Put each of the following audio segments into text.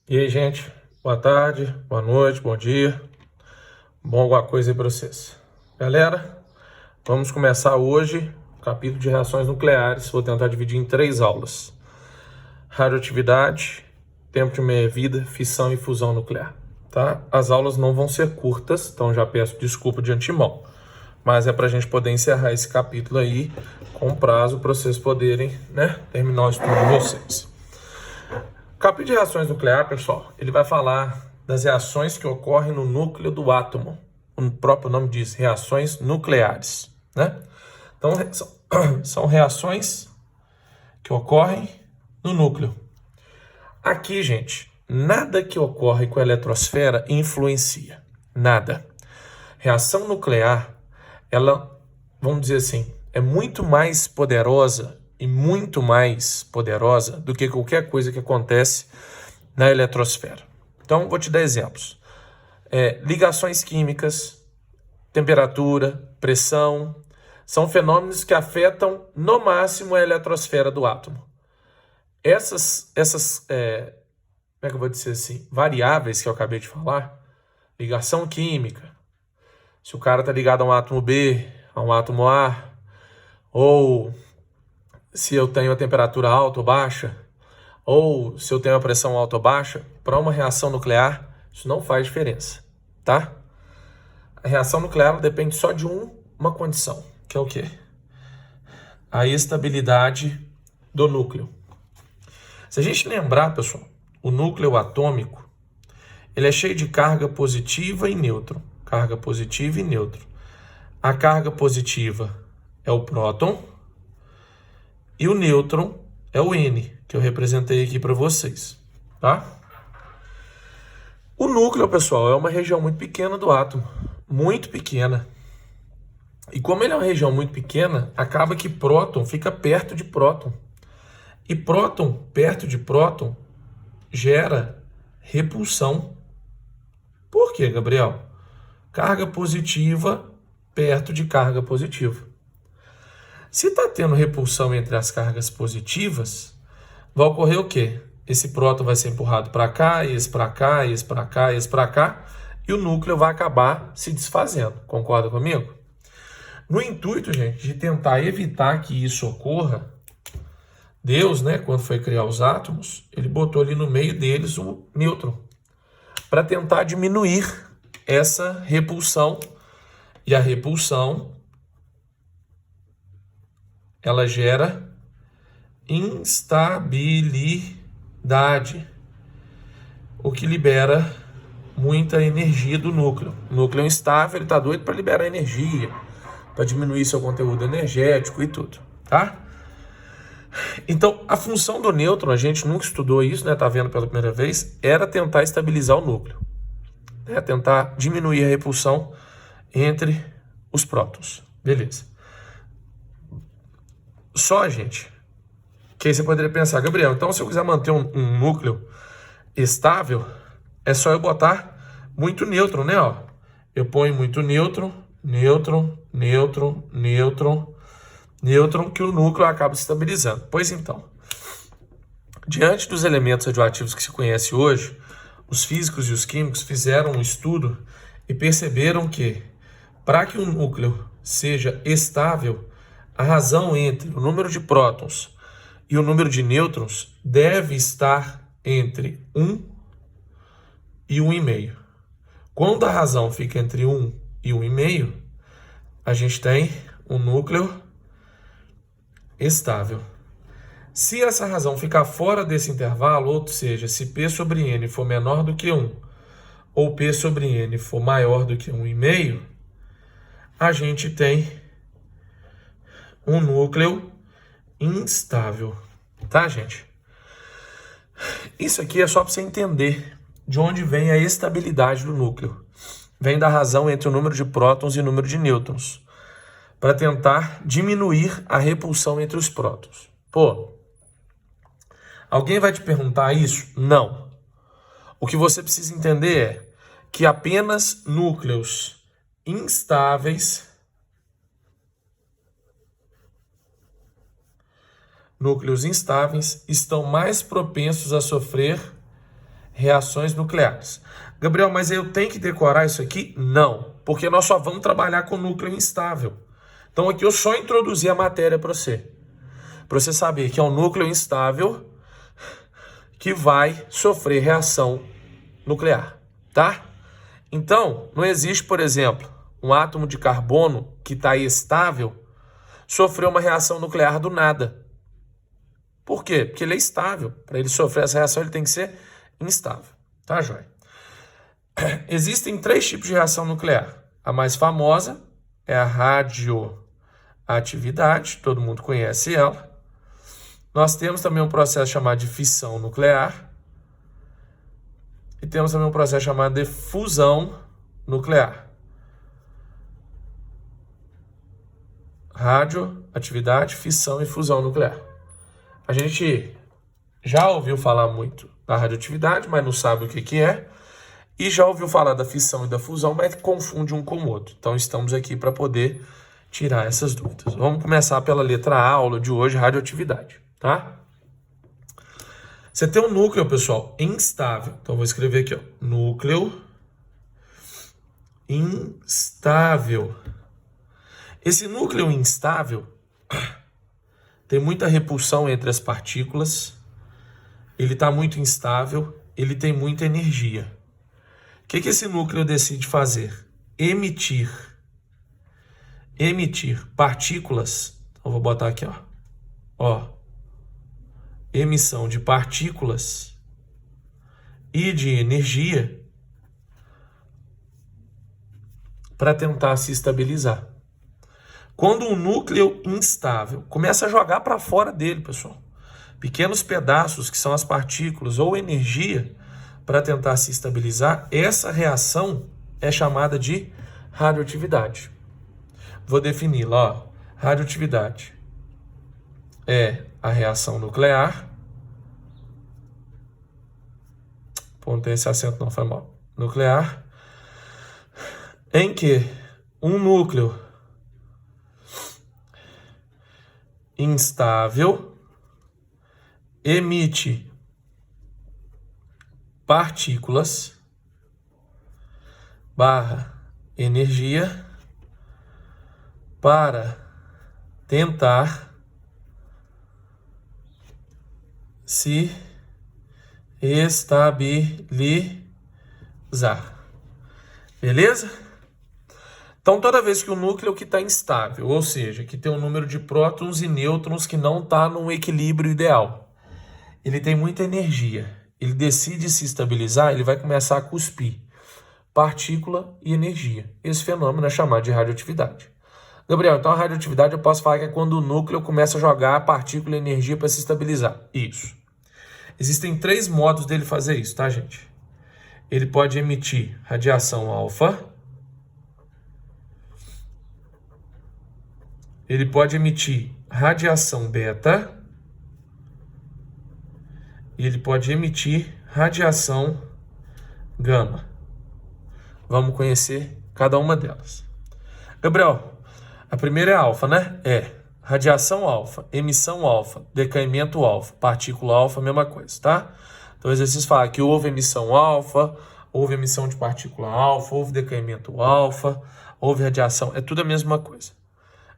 E aí, gente? Boa tarde, boa noite, bom dia. Bom alguma coisa aí para vocês. Galera, vamos começar hoje o capítulo de reações nucleares. Vou tentar dividir em 3 aulas. Radioatividade, tempo de meia-vida, fissão e fusão nuclear. Tá? As aulas não vão ser curtas, então já peço desculpa de antemão. Mas é para a gente poder encerrar esse capítulo aí com prazo para vocês poderem, terminar o estudo de vocês. O capítulo de reações nucleares, pessoal, ele vai falar das reações que ocorrem no núcleo do átomo. O próprio nome diz reações nucleares, né? Então, são reações que ocorrem no núcleo. Aqui, gente, nada que ocorre com a eletrosfera influencia. Nada. Reação nuclear, ela, vamos dizer assim, é muito mais poderosa e muito mais poderosa do que qualquer coisa que acontece na eletrosfera. Então, vou te dar exemplos. Ligações químicas, temperatura, pressão, são fenômenos que afetam no máximo a eletrosfera do átomo. Essas como é que eu vou dizer assim, variáveis que eu acabei de falar, ligação química, se o cara está ligado a um átomo B, a um átomo A, ou se eu tenho a temperatura alta ou baixa, ou se eu tenho a pressão alta ou baixa, para uma reação nuclear, isso não faz diferença, tá? A reação nuclear depende só de uma condição, que é o quê? A estabilidade do núcleo. Se a gente lembrar, pessoal, o núcleo atômico, ele é cheio de carga positiva e nêutron. Carga positiva e nêutron. A carga positiva é o próton e o nêutron é o N, que eu representei aqui para vocês, tá? O núcleo, pessoal, é uma região muito pequena do átomo, muito pequena. E como ele é uma região muito pequena, acaba que próton fica perto de próton. E próton perto de próton gera repulsão. Por quê, Gabriel? Carga positiva perto de carga positiva. Se está tendo repulsão entre as cargas positivas, vai ocorrer o quê? Esse próton vai ser empurrado para cá, esse para cá, esse para cá, esse para cá, e o núcleo vai acabar se desfazendo. Concorda comigo? No intuito, gente, de tentar evitar que isso ocorra, Deus, quando foi criar os átomos, ele botou ali no meio deles o nêutron, para tentar diminuir essa repulsão. E a repulsão, ela gera instabilidade, o que libera muita energia do núcleo. O núcleo é instável, ele está doido para liberar energia, para diminuir seu conteúdo energético e tudo, tá? Então, a função do nêutron, a gente nunca estudou isso, tá vendo pela primeira vez, era tentar estabilizar o núcleo, tentar diminuir a repulsão entre os prótons. Beleza. Só, gente, que aí você poderia pensar, Gabriel, então se eu quiser manter um núcleo estável, é só eu botar muito nêutron, né? Ó, eu ponho muito nêutron, nêutron, nêutron, nêutron, nêutron, que o núcleo acaba se estabilizando. Pois então, diante dos elementos radioativos que se conhece hoje, os físicos e os químicos fizeram um estudo e perceberam que, para que um núcleo seja estável, a razão entre o número de prótons e o número de nêutrons deve estar entre 1 e 1,5. Quando a razão fica entre 1 e 1,5, a gente tem um núcleo estável. Se essa razão ficar fora desse intervalo, ou seja, se P sobre N for menor do que 1, ou P sobre N for maior do que 1,5, a gente tem um núcleo instável. Tá, gente? Isso aqui é só para você entender de onde vem a estabilidade do núcleo. Vem da razão entre o número de prótons e o número de nêutrons, para tentar diminuir a repulsão entre os prótons. Pô, alguém vai te perguntar isso? Não. O que você precisa entender é que apenas núcleos instáveis estão mais propensos a sofrer reações nucleares. Gabriel, mas eu tenho que decorar isso aqui? Não, porque nós só vamos trabalhar com núcleo instável. Então aqui eu só introduzi a matéria para você saber que é um núcleo instável que vai sofrer reação nuclear, tá? Então, não existe, por exemplo, um átomo de carbono que está estável sofreu uma reação nuclear do nada. Por quê? Porque ele é estável. Para ele sofrer essa reação, ele tem que ser instável. Tá, joia? Existem 3 tipos de reação nuclear. A mais famosa é a radioatividade, todo mundo conhece ela. Nós temos também um processo chamado de fissão nuclear. E temos também um processo chamado de fusão nuclear. Radioatividade, fissão e fusão nuclear. A gente já ouviu falar muito da radioatividade, mas não sabe o que é. E já ouviu falar da fissão e da fusão, mas confunde um com o outro. Então estamos aqui para poder tirar essas dúvidas. Vamos começar pela letra A, aula de hoje, radioatividade, tá? Você tem um núcleo, pessoal, instável. Então, eu vou escrever aqui, ó, núcleo instável. Esse núcleo instável tem muita repulsão entre as partículas, ele está muito instável, ele tem muita energia. O que esse núcleo decide fazer? Emitir partículas. Então, vou botar aqui, ó. Emissão de partículas e de energia para tentar se estabilizar. Quando um núcleo instável começa a jogar para fora dele, pessoal, pequenos pedaços que são as partículas ou energia para tentar se estabilizar, essa reação é chamada de radioatividade. Vou definir lá, ó. Radioatividade é a reação nuclear. Não tem esse acento não, foi mal. Nuclear, em que um núcleo instável emite partículas / energia para tentar se estabilizar. Beleza? Então, toda vez que o núcleo que está instável, ou seja, que tem um número de prótons e nêutrons que não está num equilíbrio ideal, ele tem muita energia, ele decide se estabilizar, ele vai começar a cuspir partícula e energia. Esse fenômeno é chamado de radioatividade. Gabriel, então a radioatividade eu posso falar que é quando o núcleo começa a jogar partícula e energia para se estabilizar. Isso. Existem 3 modos dele fazer isso, tá, gente? Ele pode emitir radiação alfa, ele pode emitir radiação beta e ele pode emitir radiação gama. Vamos conhecer cada uma delas. Gabriel, a primeira é alfa, né? Radiação alfa, emissão alfa, decaimento alfa, partícula alfa, mesma coisa, tá? Então o exercício fala que houve emissão alfa, houve emissão de partícula alfa, houve decaimento alfa, houve radiação, é tudo a mesma coisa.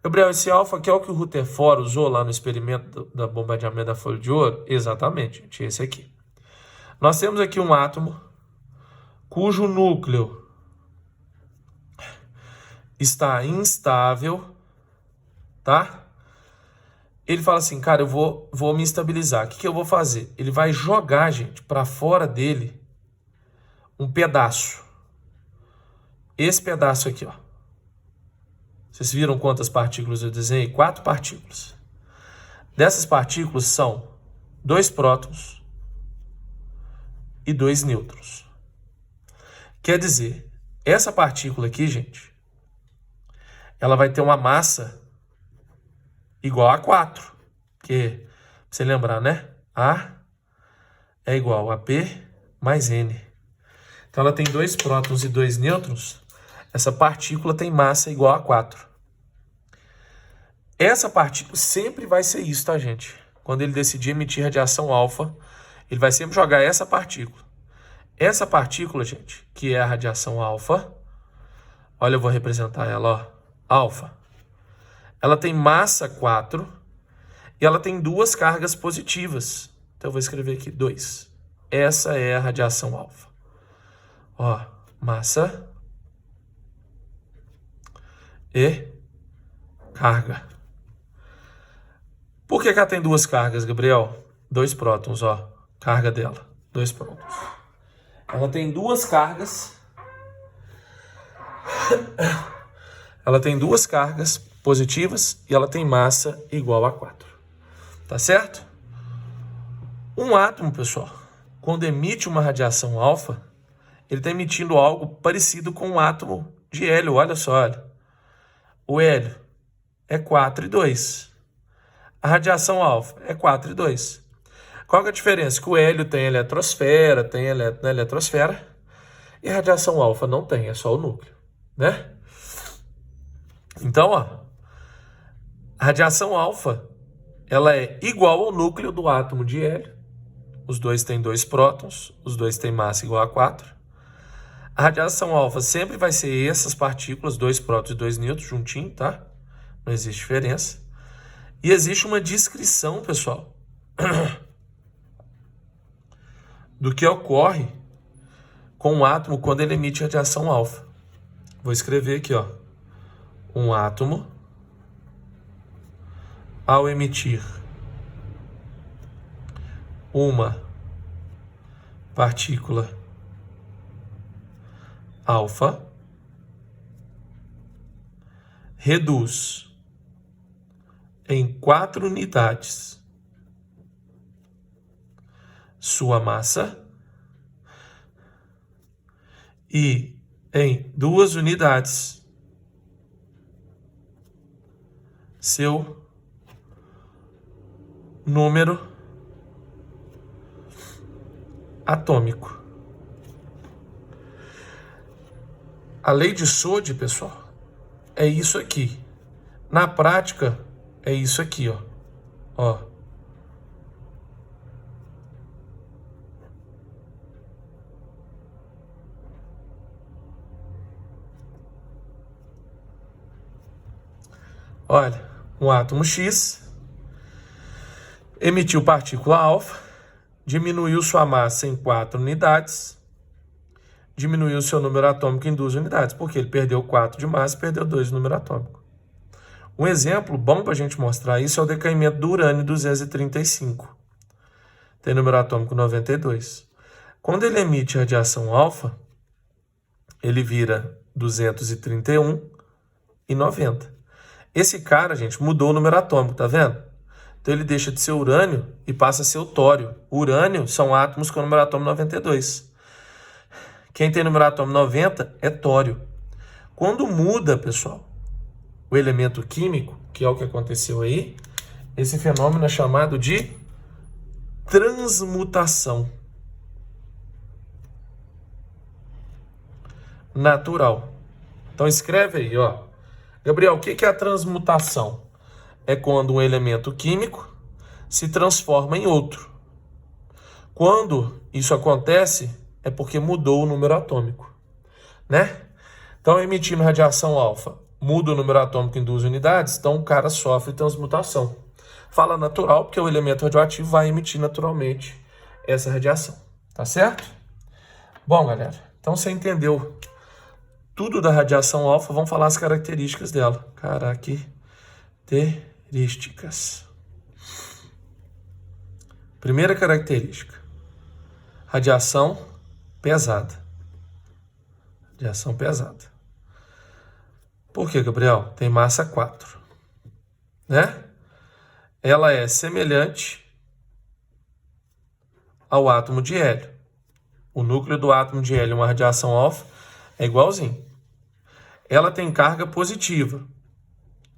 Gabriel, esse alfa aqui é o que o Rutherford usou lá no experimento da bombardeamento da folha de ouro? Exatamente, gente, esse aqui. Nós temos aqui um átomo cujo núcleo está instável, tá? Ele fala assim, cara, eu vou me estabilizar. O que eu vou fazer? Ele vai jogar, gente, para fora dele um pedaço. Esse pedaço aqui, ó. Vocês viram quantas partículas eu desenhei? 4 partículas. Dessas partículas são 2 prótons e 2 nêutrons. Quer dizer, essa partícula aqui, gente, ela vai ter uma massa igual a 4. Porque, pra você lembrar, né? A é igual a P mais N. Então, ela tem 2 prótons e 2 nêutrons. Essa partícula tem massa igual a 4. Essa partícula sempre vai ser isso, tá, gente? Quando ele decidir emitir radiação alfa, ele vai sempre jogar essa partícula. Essa partícula, gente, que é a radiação alfa, olha, eu vou representar ela, ó, alfa. Ela tem massa 4 e ela tem 2 cargas positivas. Então eu vou escrever aqui 2. Essa é a radiação alfa. Ó, massa e carga. Por que ela tem 2 cargas, Gabriel? 2 prótons, ó. Carga dela, 2 prótons. Ela tem 2 cargas. Ela tem 2 cargas positivas e ela tem massa igual a 4. Tá certo? Um átomo, pessoal, quando emite uma radiação alfa, ele está emitindo algo parecido com um átomo de hélio. Olha só, olha. O hélio é 4 e 2. A radiação alfa é 4 e 2. Qual que é a diferença? Que o hélio tem eletrosfera, tem elétron na eletrosfera, e a radiação alfa não tem, é só o núcleo, né? Então, ó, a radiação alfa, ela é igual ao núcleo do átomo de hélio. Os dois têm 2 prótons, os dois têm massa igual a 4. A radiação alfa sempre vai ser essas partículas, 2 prótons e 2 nêutrons, juntinho, tá? Não existe diferença. E existe uma descrição, pessoal, do que ocorre com um átomo quando ele emite radiação alfa. Vou escrever aqui, ó. Um átomo, ao emitir uma partícula alfa, reduz em 4 unidades sua massa e em 2 unidades seu número atômico. A lei de Soddy, pessoal, é isso aqui. Na prática, é isso aqui, ó. Ó. Olha, um átomo X emitiu partícula alfa, diminuiu sua massa em 4 unidades, diminuiu seu número atômico em 2 unidades, porque ele perdeu 4 de massa e perdeu 2 de número atômico. Um exemplo bom para a gente mostrar isso é o decaimento do urânio 235. Tem número atômico 92. Quando ele emite radiação alfa, ele vira 231 e 90. Esse cara, gente, mudou o número atômico, tá vendo? Então ele deixa de ser urânio e passa a ser o tório. Urânio são átomos com número atômico 92. Quem tem número atômico 90 é tório. Quando muda, pessoal, o elemento químico, que é o que aconteceu aí, esse fenômeno é chamado de transmutação natural. Então escreve aí, ó. Gabriel, o que é a transmutação? É quando um elemento químico se transforma em outro. Quando isso acontece, é porque mudou o número atômico, né? Então, emitindo radiação alfa, muda o número atômico em 2 unidades, então o cara sofre transmutação. Fala natural, porque o elemento radioativo vai emitir naturalmente essa radiação, tá certo? Bom, galera, então você entendeu tudo da radiação alfa, vamos falar as características dela. Características. Primeira característica, radiação pesada. Radiação pesada. Por que, Gabriel? Tem massa 4, né? Ela é semelhante ao átomo de hélio. O núcleo do átomo de hélio, uma radiação alfa, é igualzinho. Ela tem carga positiva.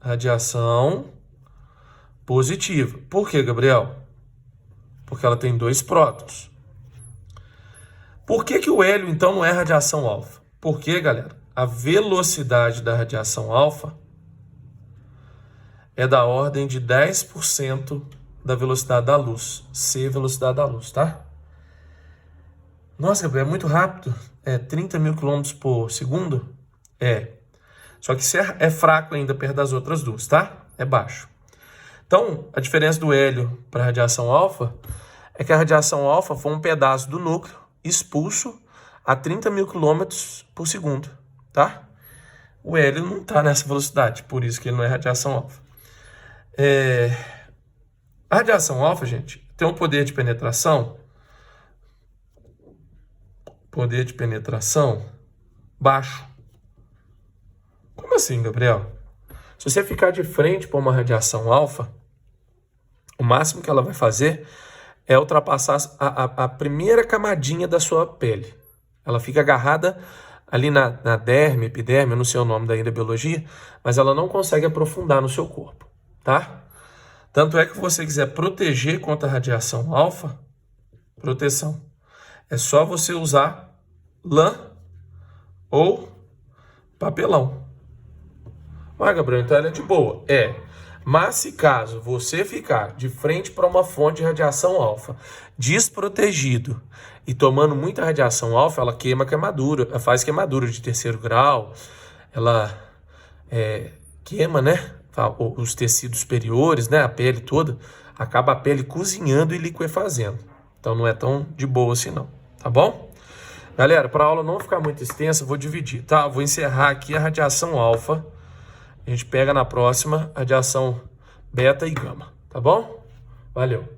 Radiação positiva. Por que, Gabriel? Porque ela tem 2 prótons. Por que o hélio, então, não é radiação alfa? Porque, galera, a velocidade da radiação alfa é da ordem de 10% da velocidade da luz. C, velocidade da luz, tá? Nossa, Gabriel, é muito rápido. É 30 mil quilômetros por segundo? É. Só que isso é fraco ainda perto das outras duas, tá? É baixo. Então, a diferença do hélio para a radiação alfa é que a radiação alfa foi um pedaço do núcleo expulso a 30 mil quilômetros por segundo, tá? O hélio não está nessa velocidade, por isso que ele não é radiação alfa. A radiação alfa, gente, tem um poder de penetração baixo. Como assim, Gabriel? Se você ficar de frente para uma radiação alfa, o máximo que ela vai fazer é ultrapassar a primeira camadinha da sua pele. Ela fica agarrada ali na derme, epiderme, eu não sei o nome daí da biologia, mas ela não consegue aprofundar no seu corpo, tá? Tanto é que se você quiser proteger contra a radiação alfa, proteção, é só você usar lã ou papelão. Mas, Gabriel, então ela é de boa. É. Mas se caso você ficar de frente para uma fonte de radiação alfa, desprotegido e tomando muita radiação alfa, ela queimadura, faz queimadura de 3º grau, ela queima, né? Os tecidos superiores, né? A pele toda, acaba a pele cozinhando e liquefazendo. Então não é tão de boa assim não, tá bom? Galera, para a aula não ficar muito extensa, eu vou dividir, tá? Eu vou encerrar aqui a radiação alfa. A gente pega na próxima radiação beta e gama, tá bom? Valeu!